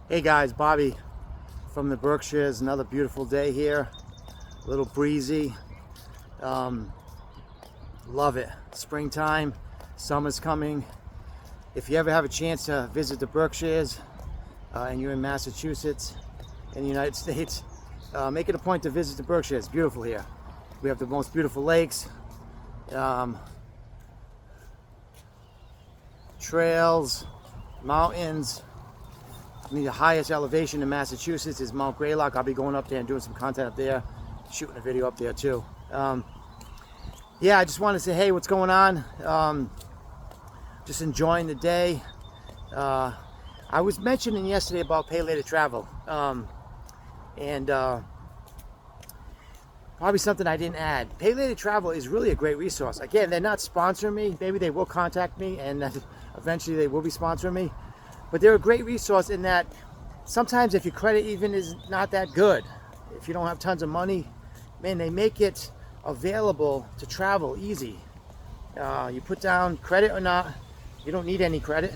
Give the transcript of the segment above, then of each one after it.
Hey guys, Bobby from the Berkshires. Another beautiful day here. A little breezy. Love it. Springtime, summer's coming. If you ever have a chance to visit the Berkshires and you're in Massachusetts in the United States, make it a point to visit the Berkshires. It's beautiful here. We have the most beautiful lakes, trails, mountains. I mean, the highest elevation in Massachusetts is Mount Greylock. I'll be going up there and doing some content up there, shooting a video up there too. Yeah, I just wanted to say, hey, what's going on? Just enjoying the day. I was mentioning yesterday about pay later travel, and probably something I didn't add. Pay later travel is really a great resource. Again, they're not sponsoring me. Maybe they will contact me, and eventually they will be sponsoring me. But they're a great resource in that sometimes if your credit even is not that good, if you don't have tons of money, man, they make it available to travel easy. You put down credit or not, you don't need any credit.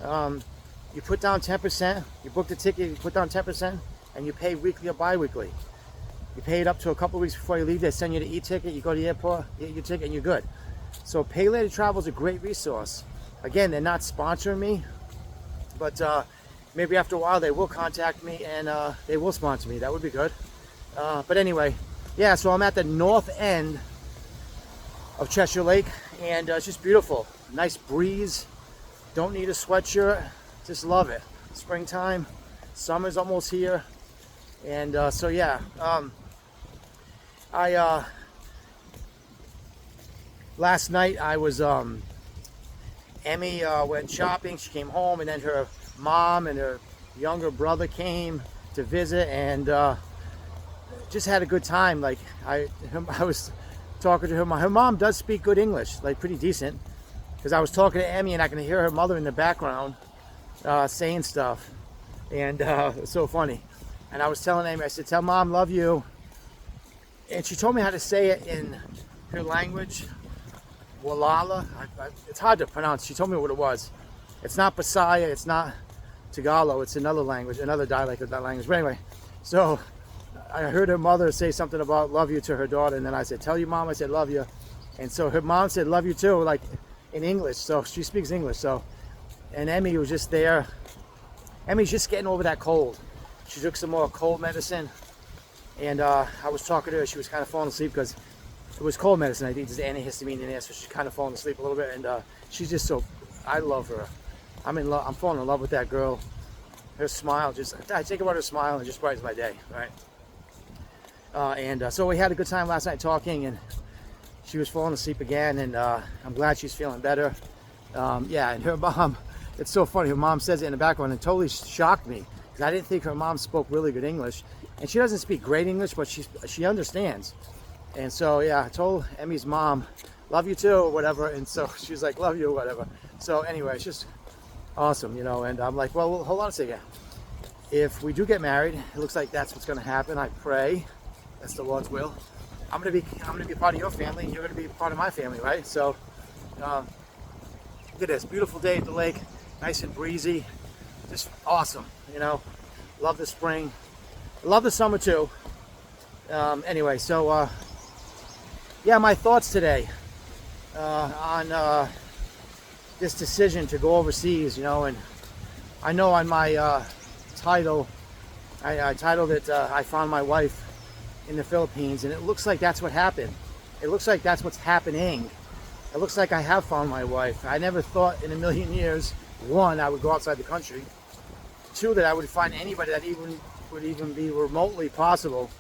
You put down 10%, you book the ticket, you put down 10%, and you pay weekly or bi-weekly. You pay it up to a couple of weeks before you leave. They send you the e-ticket, you go to the airport, you get your ticket, and you're good. So pay later travel is a great resource. Again, they're not sponsoring me, but maybe after a while they will contact me and they will sponsor me. That would be good. But anyway, yeah, so I'm at the north end of Cheshire Lake, and it's just beautiful. Nice breeze. Don't need a sweatshirt. Just love it. Springtime. Summer's almost here. And so yeah, last night I was Emmy went shopping. She came home, and then her mom and her younger brother came to visit, and just had a good time. Like I was talking to her. Her mom does speak good English, like pretty decent, because I was talking to Emmy and I can hear her mother in the background saying stuff, and it's so funny. And I was telling Emmy, I said, "Tell Mom, love you," and she told me how to say it in her language. Walala, it's hard to pronounce. She told me what it was. It's not Bisaya, it's not Tagalog, it's another language, another dialect of that language. But anyway, so I heard her mother say something about love you to her daughter, and then I said, tell your mom I said love you. And so her mom said love you too, like in English. So she speaks English. So, and Emmy was just there. Emmy's just getting over that cold. She took some more cold medicine, and I was talking to her. She was kind of falling asleep because it was cold medicine. I think there's antihistamine in there, so she's kind of falling asleep a little bit. And she's just so, I love her. I'm in love. I'm falling in love with that girl. Her smile, I think about her smile and it just brightens my day, right? So we had a good time last night talking, and she was falling asleep again, and I'm glad she's feeling better. Yeah, and her mom, it's so funny. Her mom says it in the background, and totally shocked me because I didn't think her mom spoke really good English, and she doesn't speak great English, but she understands. And so, yeah, I told Emmy's mom, love you too, or whatever. And so she's like, love you, or whatever. So anyway, it's just awesome, you know. And I'm like, well, hold on a second. If we do get married, it looks like that's what's going to happen. I pray that's the Lord's will. I'm going to be part of your family, and you're going to be part of my family, right? So look at this beautiful day at the lake, nice and breezy, just awesome, you know. Love the spring, love the summer too. Anyway, so yeah, my thoughts today on this decision to go overseas, you know. And I know on my title, I titled it, I found my wife in the Philippines, and it looks like that's what happened. It looks like that's what's happening. It looks like I have found my wife. I never thought in a million years, one, I would go outside the country. Two, that I would find anybody that would even be remotely possible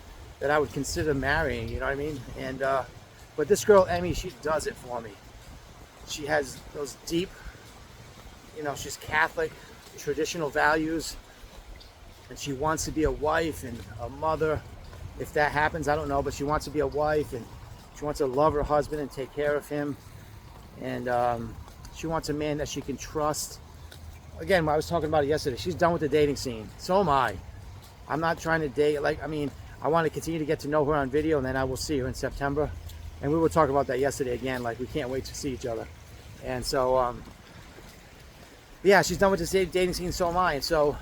that I would consider marrying, you know what I mean? And but this girl, Emmy, she does it for me. She has those deep, you know, she's Catholic, traditional values, and she wants to be a wife and a mother. If that happens, I don't know, but she wants to be a wife, and she wants to love her husband and take care of him. And she wants a man that she can trust. Again, I was talking about it yesterday. She's done with the dating scene. So am I. I'm not trying to date. Like, I mean, I want to continue to get to know her on video, and then I will see her in September. And we were talking about that yesterday again. Like, we can't wait to see each other. And so, yeah, she's done with the dating scene, so am I. And so,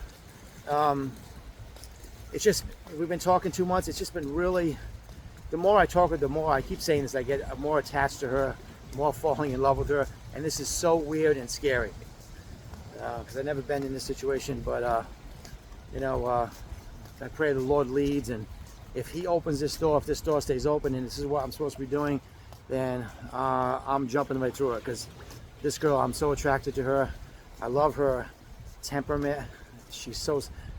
it's just, we've been talking 2 months. It's just been really, the more I talk with her, the more I keep saying this, I get more attached to her, more falling in love with her. And this is so weird and scary. Because I've never been in this situation, but you know, I pray the Lord leads, and if He opens this door, if this door stays open, and this is what I'm supposed to be doing, then I'm jumping right through it. Because this girl, I'm so attracted to her. I love her temperament.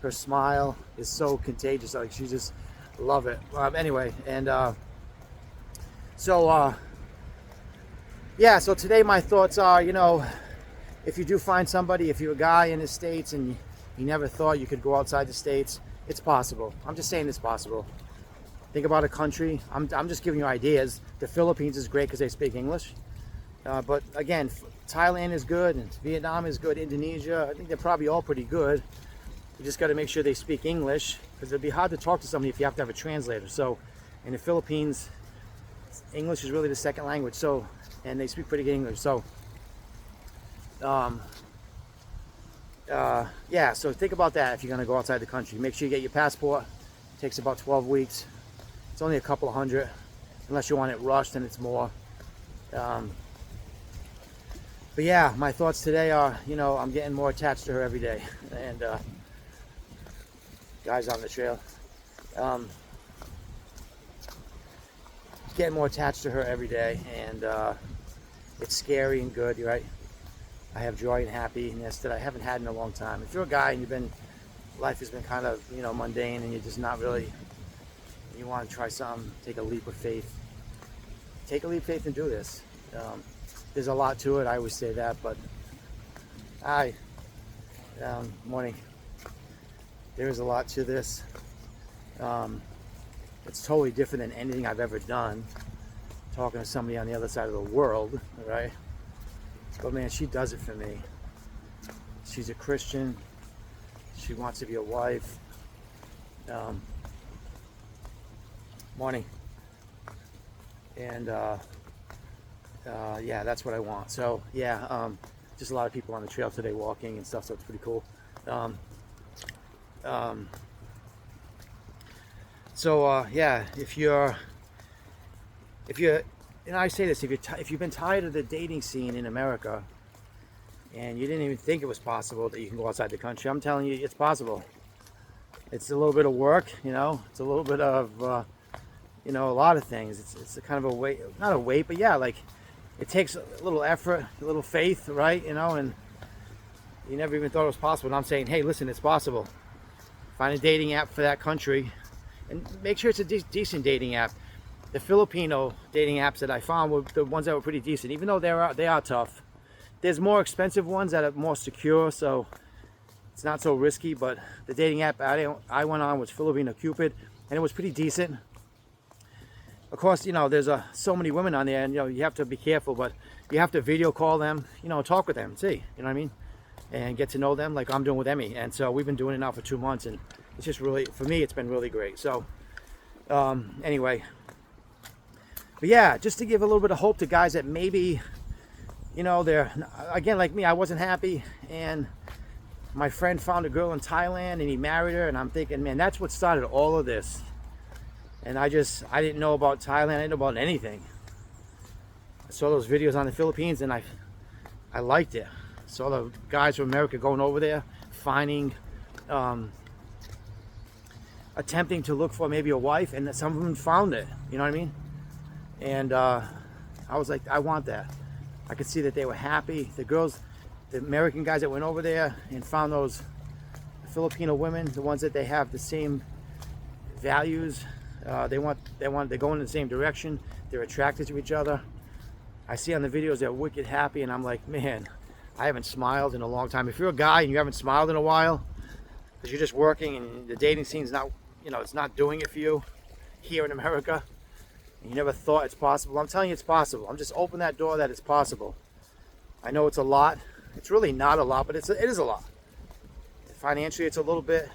Her smile is so contagious. Like, she just love it. Anyway, and yeah. So today my thoughts are, you know, if you do find somebody, if you're a guy in the States and you never thought you could go outside the States, it's possible. I'm just saying it's possible. Think about a country. I'm just giving you ideas. The Philippines is great because they speak English. But again, Thailand is good, and Vietnam is good. Indonesia, I think they're probably all pretty good. You just got to make sure they speak English, because it'd be hard to talk to somebody if you have to have a translator. So in the Philippines, English is really the second language. So, and they speak pretty good English. So yeah, so think about that if you're going to go outside the country. Make sure you get your passport. It takes about 12 weeks. It's only a couple of hundred, unless you want it rushed, and it's more. But yeah, my thoughts today are, you know, I'm getting more attached to her every day. And guys on the trail, getting more attached to her every day, and it's scary and good, right? I have joy and happiness that I haven't had in a long time. If you're a guy and life has been kind of, you know, mundane, and you're just not really, you want to try something, take a leap of faith. Take a leap of faith and do this. There's a lot to it, I always say that, but morning. There is a lot to this. It's totally different than anything I've ever done, talking to somebody on the other side of the world, right? But man, she does it for me. She's a Christian. She wants to be a wife. Morning. And yeah, that's what I want. So yeah, just a lot of people on the trail today walking and stuff, so it's pretty cool. Yeah, if you're, and I say this, if you've been tired of the dating scene in America, and you didn't even think it was possible that you can go outside the country, I'm telling you, it's possible. It's a little bit of work, you know. It's a little bit of, you know, a lot of things. It's a kind of a weight, not a weight, but yeah, like, it takes a little effort, a little faith, right? You know, and you never even thought it was possible. And I'm saying, hey, listen, it's possible. Find a dating app for that country, and make sure it's a decent dating app. The Filipino dating apps that I found were the ones that were pretty decent, even though they are tough. There's more expensive ones that are more secure, so it's not so risky. But the dating app I went on was Filipino Cupid, and it was pretty decent. Of course, you know, there's so many women on there, and you know, you have to be careful, but you have to video call them, you know, talk with them, see, you know what I mean, and get to know them like I'm doing with Emmy. And so we've been doing it now for 2 months, and it's just really, for me, it's been really great. So anyway, but yeah, just to give a little bit of hope to guys that maybe, you know, they're, again, like me, I wasn't happy, and my friend found a girl in Thailand and he married her, and I'm thinking, man, that's what started all of this. And I didn't know about Thailand. I didn't know about anything. I saw those videos on the Philippines, and I liked it. Saw the guys from America going over there, finding, attempting to look for maybe a wife, and some of them found it. You know what I mean? And I was like, I want that. I could see that they were happy. The girls, the American guys that went over there and found those Filipino women, the ones that they have the same values. They're going in the same direction. They're attracted to each other. I see on the videos they're wicked happy, and I'm like, man, I haven't smiled in a long time. If you're a guy and you haven't smiled in a while, because you're just working and the dating scene's not, you know, it's not doing it for you here in America, and you never thought it's possible, I'm telling you it's possible. I'm just opening that door that it's possible. I know it's a lot. It's really not a lot, but it is a lot. Financially, it's a little bit.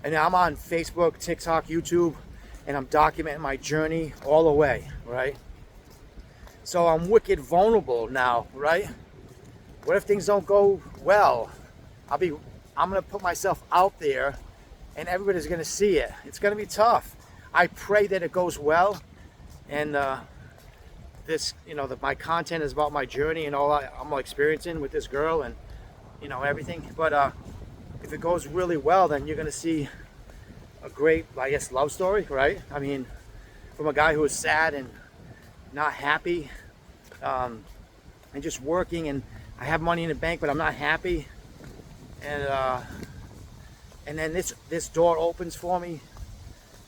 And I'm on Facebook, TikTok, YouTube, and I'm documenting my journey all the way, right? So I'm wicked vulnerable now, right? What if things don't go well? I'll be I'm going to put myself out there and everybody's going to see it. It's going to be tough. I pray that it goes well. And this, my content is about my journey and all I'm experiencing with this girl and, everything. But if it goes really well, then you're going to see a great, I guess, love story, right? I mean, from a guy who is sad and not happy, and just working, and I have money in the bank, but I'm not happy. And then this door opens for me,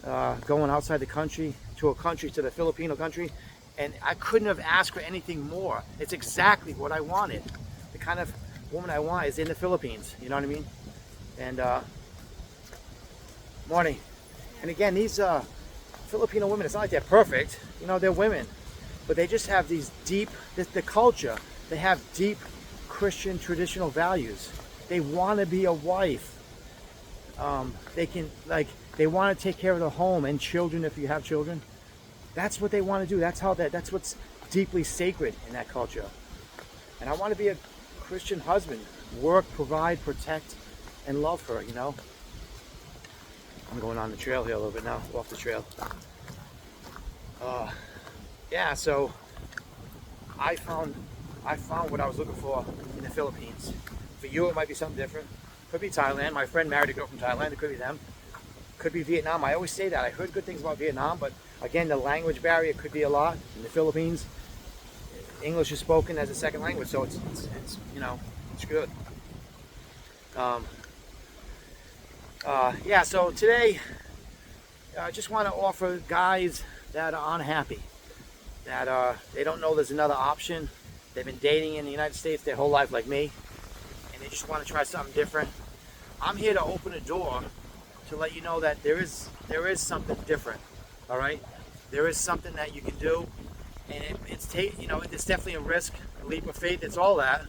going outside the country to the Filipino country, and I couldn't have asked for anything more. It's exactly what I wanted. The kind of woman I want is in the Philippines. You know what I mean? And morning. And again, these Filipino women, it's not like they're perfect. They're women, but they just have these deep, the culture. They have deep Christian traditional values. They want to be a wife. They want to take care of the home and children if you have children. That's what they want to do. That's what's deeply sacred in that culture. And I want to be a Christian husband. Work, provide, protect, and love her, I'm going on the trail here a little bit now, off the trail. Yeah, so I found what I was looking for in the Philippines. For you, it might be something different. Could be Thailand. My friend married a girl from Thailand. It could be them. Could be Vietnam. I always say that. I heard good things about Vietnam, but again, the language barrier could be a lot. In the Philippines, English is spoken as a second language, so it's good. Yeah, so today I just want to offer guys that are unhappy, that they don't know there's another option. They've been dating in the United States their whole life like me, and they just want to try something different. I'm here to open a door to let you know that there is something different. All right, there is something that you can do, and it's definitely a risk, a leap of faith. It's all that.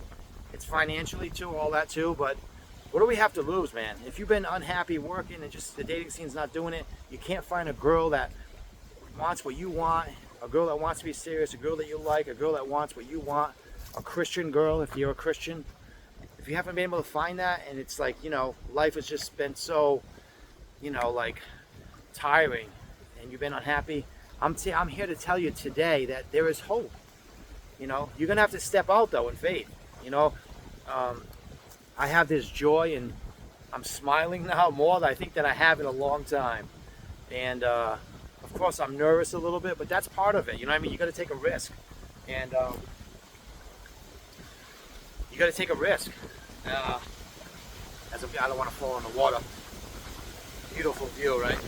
It's financially too, all that too. But what do we have to lose, man? If you've been unhappy working and just the dating scene's not doing it, you can't find a girl that wants what you want, a girl that wants to be serious, a girl that you like, a girl that wants what you want, a Christian girl if you're a Christian. If you haven't been able to find that, and it's like, life has just been so, tiring, and you've been unhappy, I'm here to tell you today that there is hope. You're gonna have to step out though in faith. I have this joy, and I'm smiling now more than I think that I have in a long time. And of course, I'm nervous a little bit, but that's part of it. You know what I mean? You got to take a risk, and you got to take a risk. I don't want to fall in the water. Beautiful view, right?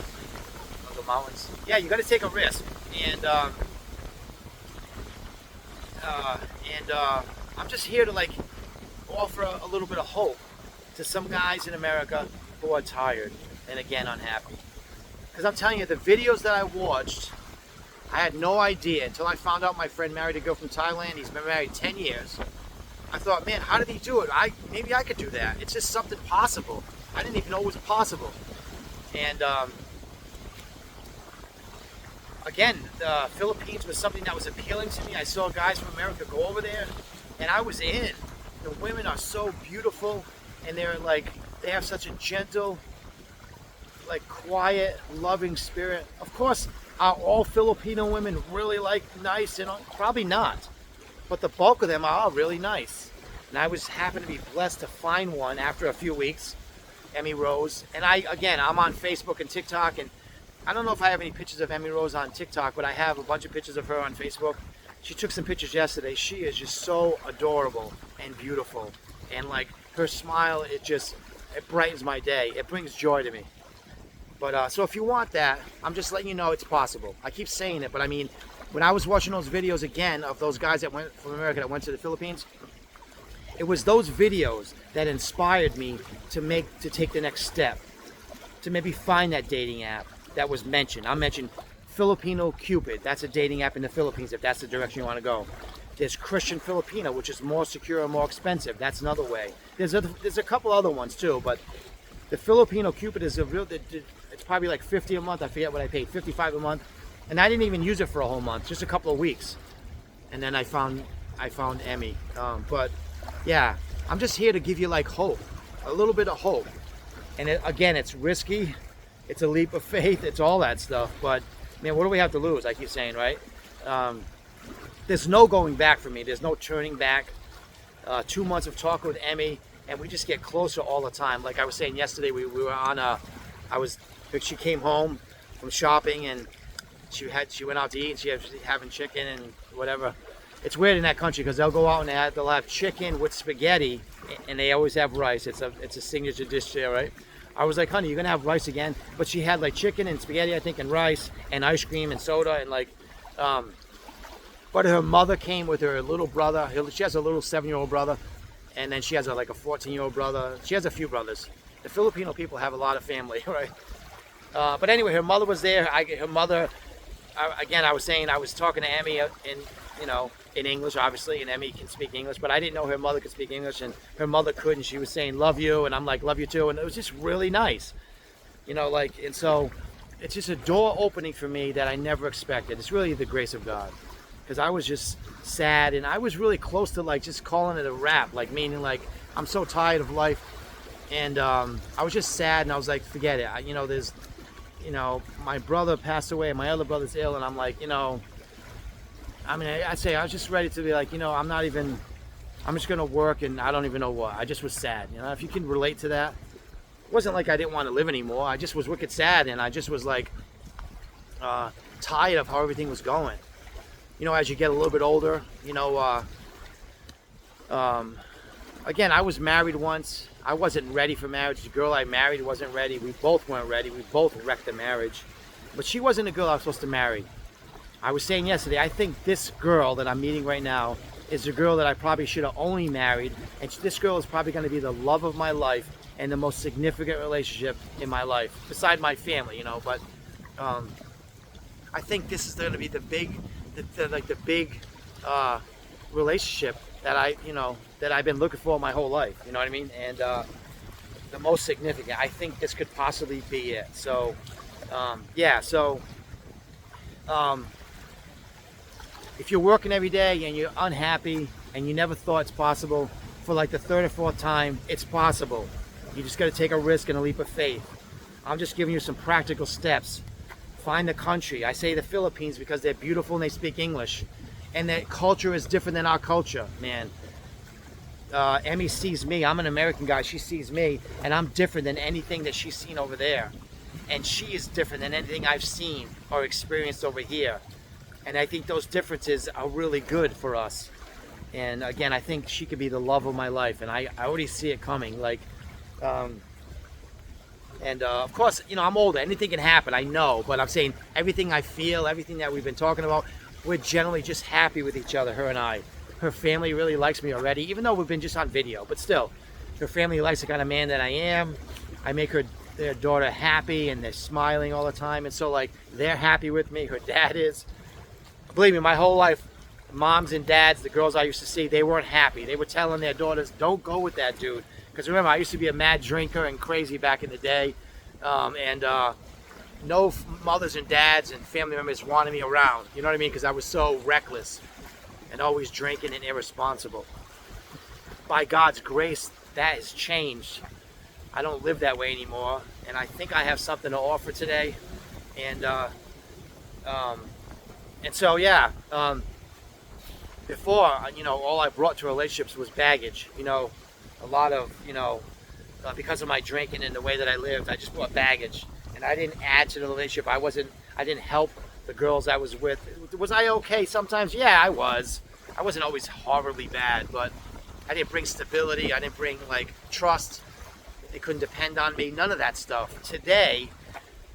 Of the mountains. Yeah, you got to take a risk, and I'm just here to offer a little bit of hope to some guys in America who are tired and again unhappy. Because I'm telling you, the videos that I watched, I had no idea until I found out my friend married a girl from Thailand. He's been married 10 years. I thought, man, how did he do it? Maybe I could do that. It's just something possible. I didn't even know it was possible. And again, the Philippines was something that was appealing to me. I saw guys from America go over there, and I was in. The women are so beautiful, and they have such a gentle, quiet, loving spirit. Of course, are all Filipino women really nice? Probably not, but the bulk of them are really nice. And I happened to be blessed to find one after a few weeks, Emmy Rose. And I'm on Facebook and TikTok, and I don't know if I have any pictures of Emmy Rose on TikTok, but I have a bunch of pictures of her on Facebook. She took some pictures yesterday. She is just so adorable and beautiful, and her smile, it brightens my day. It brings joy to me. But so if you want that, I'm just letting you know it's possible. I keep saying it, but I mean, when I was watching those videos again of those guys that went from America that went to the Philippines, it was those videos that inspired me to take the next step, to maybe find that dating app that was mentioned. I mentioned Filipino Cupid. That's a dating app in the Philippines if that's the direction you want to go. There's Christian Filipino, which is more secure and more expensive. That's another way. There's a couple other ones too, but the Filipino Cupid is it's probably like $50 a month. I forget what I paid, $55 a month. And I didn't even use it for a whole month, just a couple of weeks. And then I found Emmy. But yeah, I'm just here to give you hope. a little bit of hope. And again, it's risky, it's a leap of faith, it's all that stuff. But man, what do we have to lose? I keep saying, right? There's no going back for me. There's no turning back. 2 months of talking with Emmy, and we just get closer all the time. Like I was saying yesterday, we were on she came home from shopping, and she went out to eat, and she was having chicken and whatever. It's weird in that country because they'll go out and they'll have chicken with spaghetti, and they always have rice. It's a signature dish there, right? I was like, honey, you're gonna have rice again? But she had like chicken and spaghetti, I think, and rice and ice cream and soda and like. But her mother came with her little brother. She has a little 7-year-old brother, and then she has like a 14-year-old brother. She has a few brothers. The Filipino people have a lot of family, right? But anyway, her mother was there. Her mother, again, I was saying, I was talking to Emmy in English, obviously, and Emmy can speak English, but I didn't know her mother could speak English, and her mother could, and she was saying, love you, and I'm like, love you too, and it was just really nice, and so it's just a door opening for me that I never expected. It's really the grace of God, because I was just sad, and I was really close to like just calling it a wrap, like meaning like I'm so tired of life, and I was just sad, and I was like, forget it. There's, my brother passed away, and my other brother's ill, and I'm like, I'd say I was just ready to be like, I'm just gonna work, and I don't even know what. I just was sad, if you can relate to that. It wasn't like I didn't want to live anymore. I just was wicked sad, and I just was like tired of how everything was going. As you get a little bit older, again, I was married once. I wasn't ready for marriage. The girl I married wasn't ready. We both weren't ready. We both wrecked the marriage. But she wasn't the girl I was supposed to marry. I was saying yesterday, I think this girl that I'm meeting right now is the girl that I probably should have only married. And this girl is probably going to be the love of my life and the most significant relationship in my life, beside my family, But I think this is going to be the big relationship that I've been looking for my whole life. You know what I mean? And the most significant. I think this could possibly be it. So, if you're working every day and you're unhappy and you never thought it's possible, for like the third or fourth time, it's possible. You just got to take a risk and a leap of faith. I'm just giving you some practical steps. Find the country. I say the Philippines because they're beautiful and they speak English. And their culture is different than our culture, man. Emmy sees me. I'm an American guy. She sees me. And I'm different than anything that she's seen over there. And she is different than anything I've seen or experienced over here. And I think those differences are really good for us. And again, I think she could be the love of my life. And I already see it coming. Of course, I'm older. Anything can happen, I know. But I'm saying everything I feel, everything that we've been talking about, we're generally just happy with each other, her and I. Her family really likes me already, even though we've been just on video. But still, her family likes the kind of man that I am. I make their daughter happy, and they're smiling all the time. And so, like, they're happy with me. Her dad is. Believe me, my whole life, moms and dads, the girls I used to see, they weren't happy. They were telling their daughters, don't go with that dude. Because remember, I used to be a mad drinker and crazy back in the day. No mothers and dads and family members wanted me around. You know what I mean? Because I was so reckless and always drinking and irresponsible. By God's grace, that has changed. I don't live that way anymore. And I think I have something to offer today. Before, all I brought to relationships was baggage. A lot of, because of my drinking and the way that I lived, I just brought baggage. And I didn't add to the relationship. I didn't help the girls I was with. Was I okay sometimes? Yeah, I was. I wasn't always horribly bad, but I didn't bring stability. I didn't bring, trust. They couldn't depend on me. None of that stuff. Today,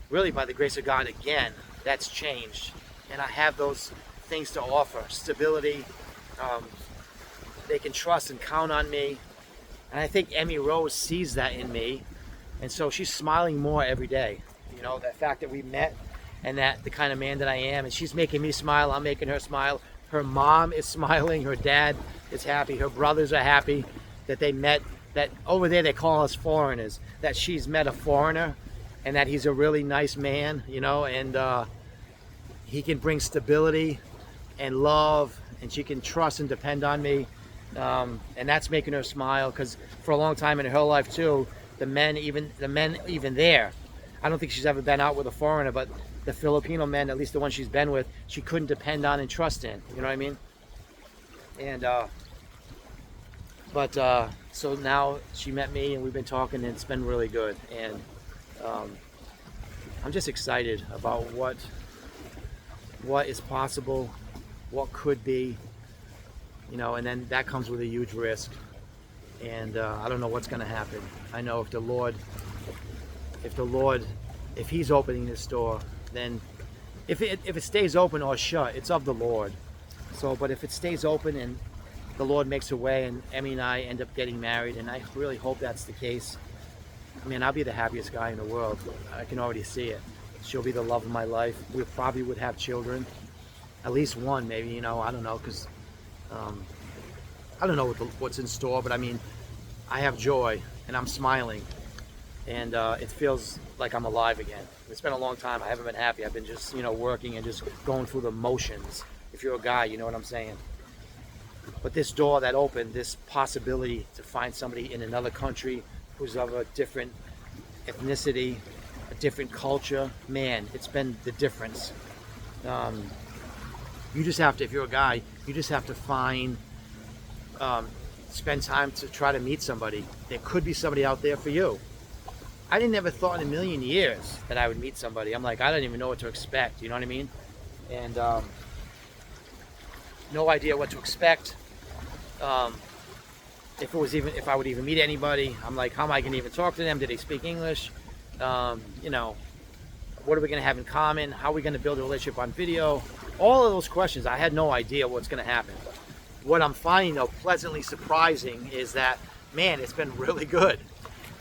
really by the grace of God, again, that's changed. And I have those things to offer. Stability. They can trust and count on me. And I think Emmy Rose sees that in me. And so she's smiling more every day. The fact that we met and that the kind of man that I am. And she's making me smile. I'm making her smile. Her mom is smiling. Her dad is happy. Her brothers are happy that they met. That over there they call us foreigners. That she's met a foreigner and that he's a really nice man, and he can bring stability and love, and she can trust and depend on me. And that's making her smile, because for a long time in her life too, the men even there, I don't think she's ever been out with a foreigner, but the Filipino men, at least the ones she's been with, she couldn't depend on and trust in. You know what I mean? And so now she met me and we've been talking, and it's been really good. And I'm just excited about what is possible, what could be, you know. And then that comes with a huge risk. And I don't know what's going to happen. I know if the Lord, if He's opening this door, then if it stays open or shut, it's of the Lord. So, but if it stays open and the Lord makes a way, and Emmy and I end up getting married, and I really hope that's the case. I mean, I'll be the happiest guy in the world. I can already see it. She'll be the love of my life. We probably would have children, at least one, maybe. You know, I don't know, because I don't know what's in store. But I mean, I have joy and I'm smiling, and it feels like I'm alive again. It's been a long time. I haven't been happy. I've been just, you know, working and just going through the motions. If you're a guy, you know what I'm saying. But this door that opened, this possibility to find somebody in another country who's of a different ethnicity, a different culture, man, it's been the difference. You just have to, if you're a guy, you just have to spend time to try to meet somebody. There could be somebody out there for you. I didn't ever thought in a million years that I would meet somebody. I'm like, I don't even know what to expect, you know what I mean? And no idea what to expect. If I would even meet anybody, I'm like, how am I going to even talk to them? Do they speak English? You know, what are we going to have in common? How are we going to build a relationship on video? All of those questions, I had no idea what's going to happen. What I'm finding, though, pleasantly surprising is that, man, it's been really good.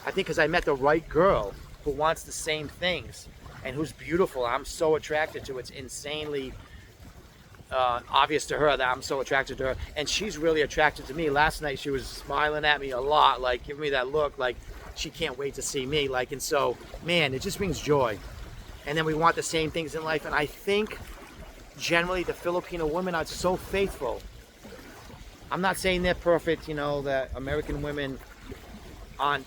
I think because I met the right girl who wants the same things and who's beautiful. I'm so attracted to. It's insanely obvious to her that I'm so attracted to her, and she's really attracted to me. Last night she was smiling at me a lot, like giving me that look like she can't wait to see me, like. And so, man, it just brings joy. And then we want the same things in life, and I think generally the Filipino women are so faithful. I'm not saying they're perfect, you know, that American women aren't,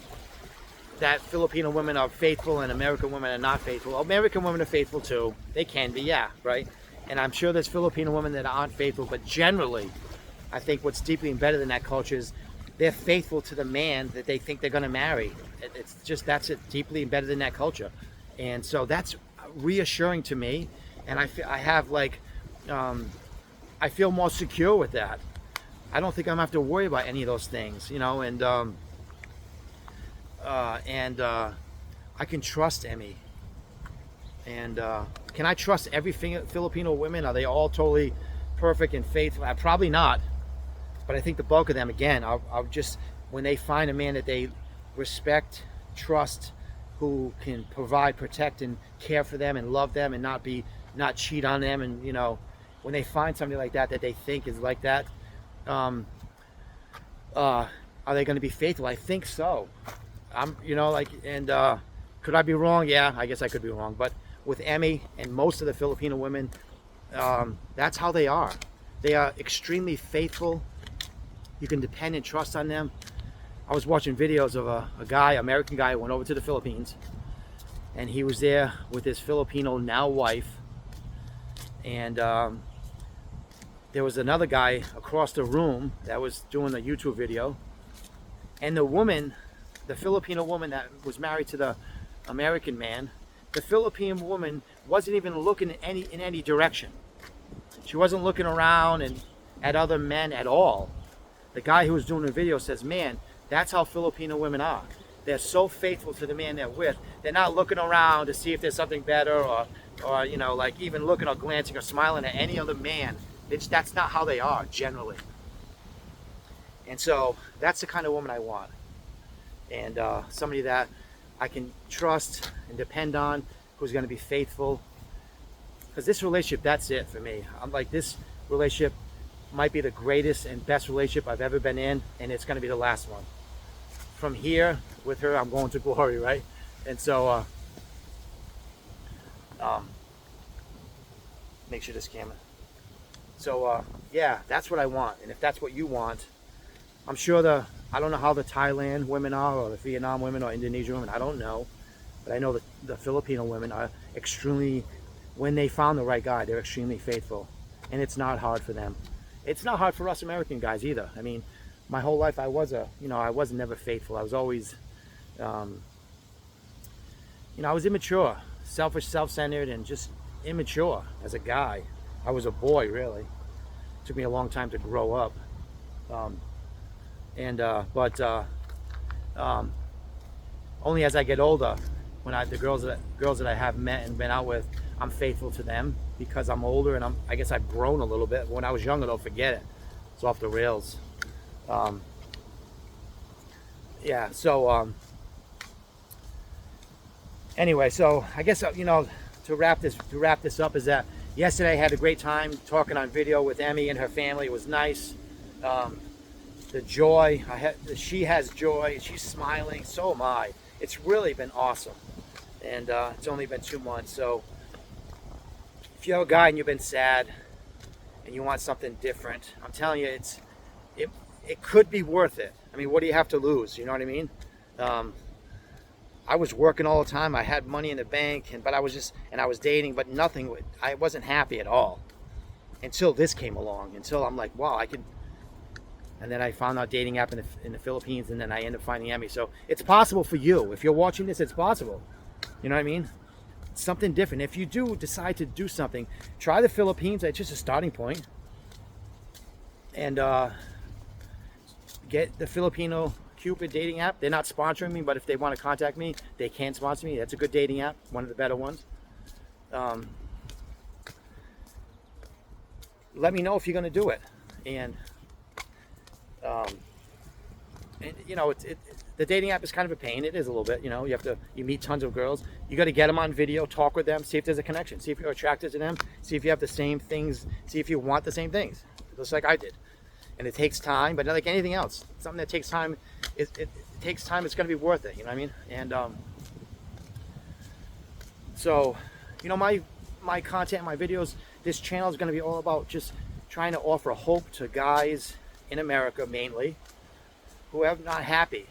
that Filipino women are faithful and American women are not faithful. American women are faithful too. They can be, yeah, right? And I'm sure there's Filipino women that aren't faithful, but generally, I think what's deeply embedded in that culture is they're faithful to the man that they think they're going to marry. It's just, that's it, deeply embedded in that culture. And so that's reassuring to me. And I feel more secure with that. I don't think I'm going to have to worry about any of those things, you know, and I can trust Emmy. And can I trust every Filipino women? Are they all totally perfect and faithful? Probably not. But I think the bulk of them, again, I'll just, when they find a man that they respect, trust, who can provide, protect, and care for them and love them and not cheat on them, and, you know, when they find somebody like that that they think is like that, are they going to be faithful? I think so. You know, like, and could I be wrong? Yeah, I guess I could be wrong. But with Emmy and most of the Filipino women, that's how they are. They are extremely faithful. You can depend and trust on them. I was watching videos of a guy, American guy, who went over to the Philippines, and he was there with his Filipino now wife, and there was another guy across the room that was doing a YouTube video, and the woman, the Filipino woman that was married to the American man, the Philippine woman wasn't even looking in any direction. She wasn't looking around and at other men at all. The guy who was doing the video says, man, that's how Filipino women are. They're so faithful to the man they're with. They're not looking around to see if there's something better, or you know, like even looking or glancing or smiling at any other man. That's not how they are generally. And so that's the kind of woman I want. And somebody that I can trust and depend on, who's going to be faithful. Because this relationship, that's it for me. I'm like, this relationship might be the greatest and best relationship I've ever been in, and it's going to be the last one. From here, with her, I'm going to glory, right? And so, make sure this camera. So, yeah, that's what I want. And if that's what you want, I'm sure I don't know how the Thailand women are, or the Vietnam women, or Indonesian women. I don't know. But I know that the Filipino women are extremely, when they found the right guy, they're extremely faithful. And it's not hard for them. It's not hard for us American guys either. I mean, my whole life I was never faithful. I was always, I was immature, selfish, self-centered, and just immature as a guy. I was a boy, really. It took me a long time to grow up. Only as I get older, when the girls that I have met and been out with, I'm faithful to them because I'm older, and I guess I've grown a little bit. When I was younger, don't forget it. It's off the rails. Yeah. So anyway, so I guess to wrap this up is that yesterday I had a great time talking on video with Emmy and her family. It was nice. The joy she has joy. She's smiling. So am I. It's really been awesome, and it's only been 2 months. So if you're a guy and you've been sad and you want something different, I'm telling you, it could be worth it. I mean, what do you have to lose? You know what I mean? I was working all the time. I had money in the bank, but I was dating, but nothing. I wasn't happy at all until this came along. Until I'm like, wow, I can. And then I found out dating app in the Philippines, and then I ended up finding Emmy. So it's possible for you. If you're watching this, it's possible. You know what I mean? It's something different. If you do decide to do something, try the Philippines. It's just a starting point. And get the Filipino Cupid dating app. They're not sponsoring me, but if they want to contact me, they can sponsor me. That's a good dating app, one of the better ones. Let me know if you're going to do it. And the dating app is kind of a pain. It is a little bit. You meet tons of girls. You got to get them on video, talk with them, see if there's a connection, see if you're attracted to them, see if you have the same things, see if you want the same things, just like I did. And it takes time, but like anything else, something that takes time, it takes time. It's going to be worth it. You know what I mean? And so, my content, my videos, this channel is going to be all about just trying to offer hope to guys in America mainly who are not happy.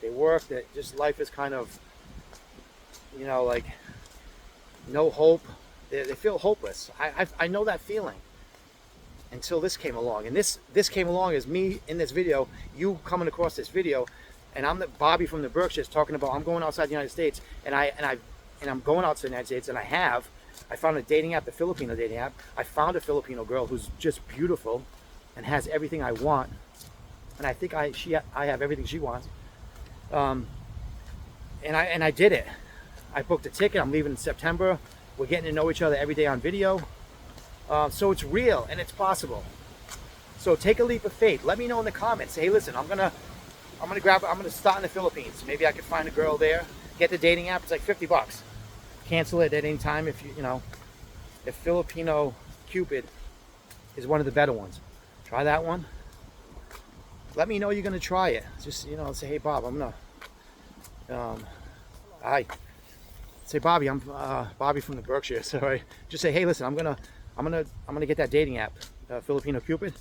They work, that just life is kind of, like no hope. They feel hopeless. I know that feeling until this came along. And this came along as me in this video, you coming across this video, and I'm the Bobby from the Berkshires talking about I'm going outside the United States, and I'm going outside the United States, and I found a dating app, the Filipino dating app. I found a Filipino girl who's just beautiful and has everything I want, and I think I have everything she wants. And I did it. I booked a ticket. I'm leaving in September. We're getting to know each other every day on video. So it's real and it's possible. So take a leap of faith. Let me know in the comments. Say, hey, listen, I'm gonna start in the Philippines. Maybe I could find a girl there. Get the dating app. It's like $50. Cancel it at any time if if Filipino Cupid is one of the better ones. Try that one. Let me know you're gonna try it. Just say, hey Bob, I'm gonna hi. Say, Bobby, I'm Bobby from the Berkshires. All right. Just say, hey, listen, I'm gonna get that dating app, Filipino Cupid.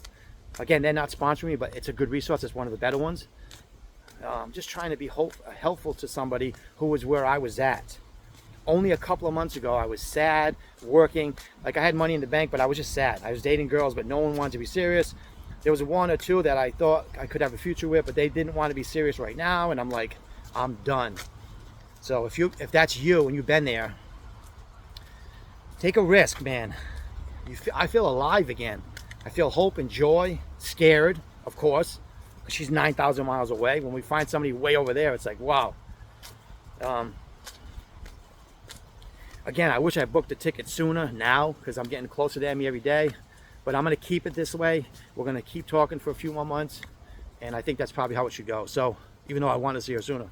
Again, they're not sponsoring me, but it's a good resource. It's one of the better ones. Just trying to be helpful to somebody who was where I was at. Only a couple of months ago, I was sad, working. Like, I had money in the bank, but I was just sad. I was dating girls, but no one wanted to be serious. There was one or two that I thought I could have a future with, but they didn't want to be serious right now, and I'm like, I'm done. So if that's you and you've been there, take a risk, man. I feel alive again. I feel hope and joy, scared, of course, because she's 9,000 miles away. When we find somebody way over there, it's like, wow. Again, I wish I booked a ticket sooner now because I'm getting closer to Emmy every day. But I'm going to keep it this way. We're going to keep talking for a few more months. And I think that's probably how it should go. So even though I want to see her sooner,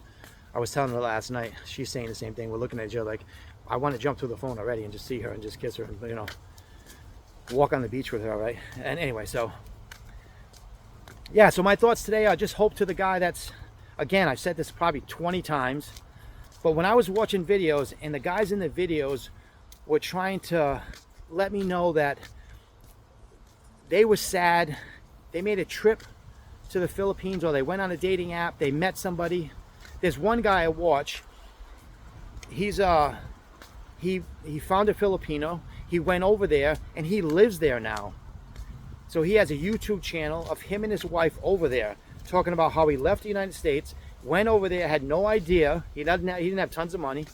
I was telling her last night, she's saying the same thing. We're looking at each other like, I want to jump through the phone already and just see her and just kiss her and, walk on the beach with her, right? And anyway, so, yeah, so my thoughts today are just hope to the guy that's, again, I've said this probably 20 times, but when I was watching videos and the guys in the videos were trying to let me know that they were sad, they made a trip to the Philippines, or they went on a dating app, they met somebody. There's one guy I watch. He's he found a Filipino. He went over there and he lives there now. So he has a YouTube channel of him and his wife over there, talking about how he left the United States, went over there, had no idea, he didn't have tons of money,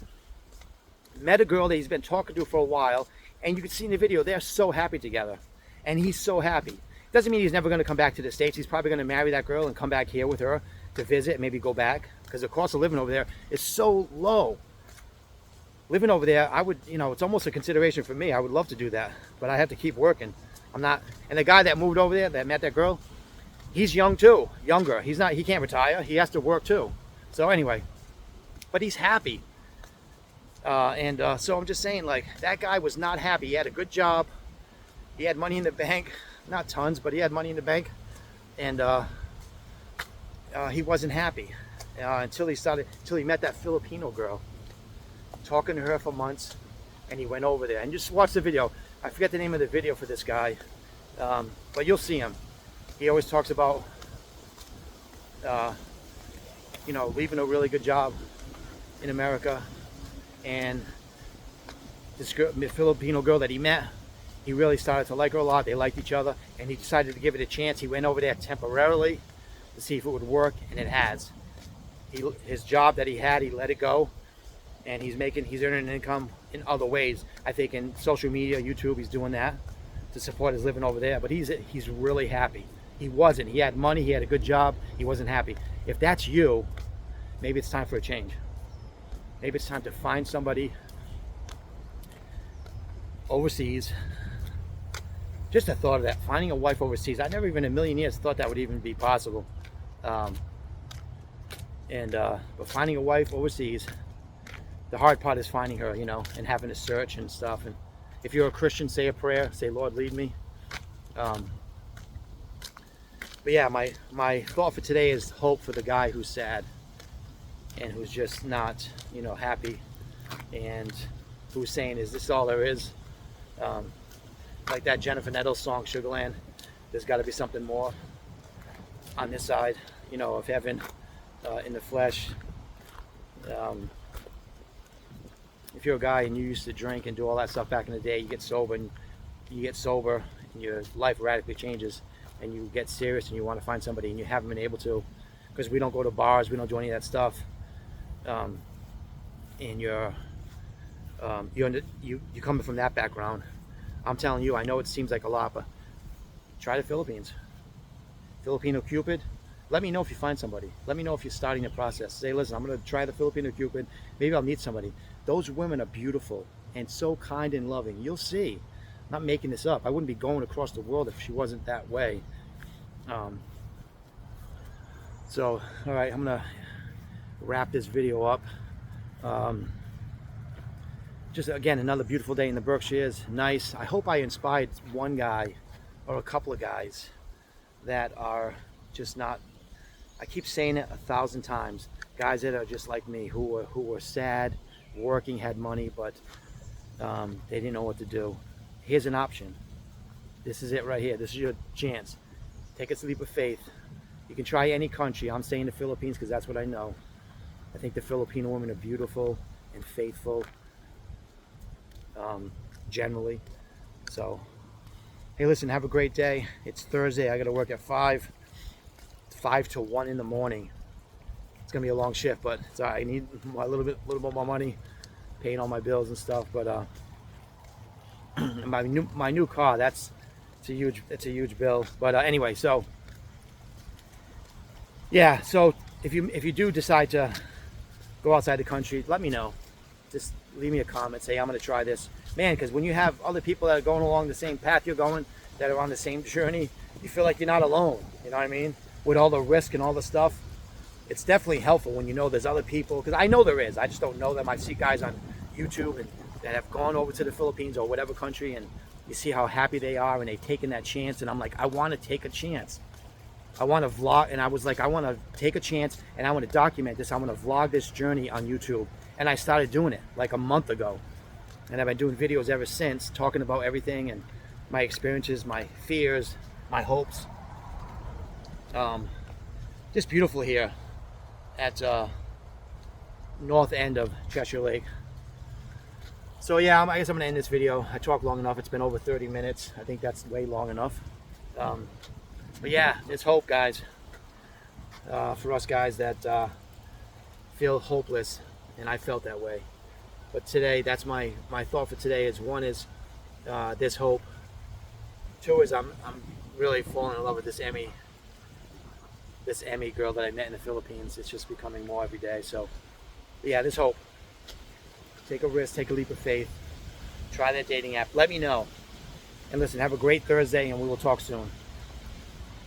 met a girl that he's been talking to for a while, and you can see in the video they're so happy together, and he's so happy. Doesn't mean he's never going to come back to the States. He's probably going to marry that girl and come back here with her to visit and maybe go back, because the cost of living over there is so low. Living over there, I would, it's almost a consideration for me. I would love to do that, but I have to keep working. I'm not. And the guy that moved over there, that met that girl, he's young too, younger. He can't retire. He has to work too. So anyway, but he's happy. So I'm just saying, like, that guy was not happy. He had a good job. He had money in the bank. Not tons, but he had money in the bank. And he wasn't happy until he met that Filipino girl. Talking to her for months, and he went over there. And just watch the video. I forget the name of the video for this guy, but you'll see him. He always talks about, leaving a really good job in America, and this girl, Filipino girl that he met, he really started to like her a lot. They liked each other, and he decided to give it a chance. He went over there temporarily to see if it would work, and it has. His job that he had, he let it go, and he's earning an income in other ways. I think in social media, YouTube, he's doing that to support his living over there. But he's really happy. He wasn't. He had money. He had a good job. He wasn't happy. If that's you, maybe it's time for a change. Maybe it's time to find somebody overseas. Just the thought of that, finding a wife overseas. I never even in a million years thought that would even be possible. But finding a wife overseas, the hard part is finding her, and having to search and stuff. And if you're a Christian, say a prayer, say, Lord, lead me. But yeah, my thought for today is hope for the guy who's sad and who's just not, happy, and who's saying, is this all there is? Like that Jennifer Nettles song, Sugarland, there's got to be something more on this side, of heaven, in the flesh. If you're a guy and you used to drink and do all that stuff back in the day, you get sober and your life radically changes, and you get serious and you want to find somebody and you haven't been able to, because we don't go to bars, we don't do any of that stuff, and you're coming from that background. I'm telling you, I know it seems like a lot, but try the Philippines. Filipino Cupid. Let me know if you find somebody. Let me know if you're starting the process. Say, listen, I'm going to try the Filipino Cupid. Maybe I'll meet somebody. Those women are beautiful and so kind and loving. You'll see. I'm not making this up. I wouldn't be going across the world if she wasn't that way. So, all right, I'm going to wrap this video up. Just, again, another beautiful day in the Berkshires. Nice. I hope I inspired one guy or a couple of guys that are just not, I keep saying it 1,000 times, guys that are just like me, who were sad, working, had money, but they didn't know what to do. Here's an option. This is it right here. This is your chance. Take a leap of faith. You can try any country. I'm saying the Philippines because that's what I know. I think the Filipino women are beautiful and faithful, generally. So, hey, listen, have a great day. It's Thursday. I got to work at 5 to 1 in the morning. It's gonna be a long shift, but it's all right. I need a little bit more money, paying all my bills and stuff. But my new car, it's a huge bill. But anyway, so yeah. So if you do decide to go outside the country, let me know. Just leave me a comment. Say, I'm gonna try this, man. Because when you have other people that are going along the same path you're going, that are on the same journey, you feel like you're not alone. You know what I mean? With all the risk and all the stuff, it's definitely helpful when you know there's other people, because I know there is. I just don't know them. I see guys on YouTube and that have gone over to the Philippines or whatever country, and you see how happy they are and they've taken that chance. And I'm like, I want to take a chance. I want to vlog, and I was like, I want to take a chance and I want to document this. I want to vlog this journey on YouTube. And I started doing it like a month ago, and I've been doing videos ever since, talking about everything and my experiences, my fears, my hopes. just beautiful here at north end of Cheshire Lake. So yeah, I guess I'm gonna end this video. I talked long enough. It's been over 30 minutes. I think that's way long enough. But yeah, there's hope, guys, for us guys that feel hopeless, and I felt that way. But today, that's my thought for today is, one is there's hope. Two is I'm really falling in love with this Emmy girl that I met in the Philippines. It's just becoming more every day. So yeah, there's hope. Take a risk, take a leap of faith, try that dating app. Let me know. And listen, have a great Thursday, and we will talk soon.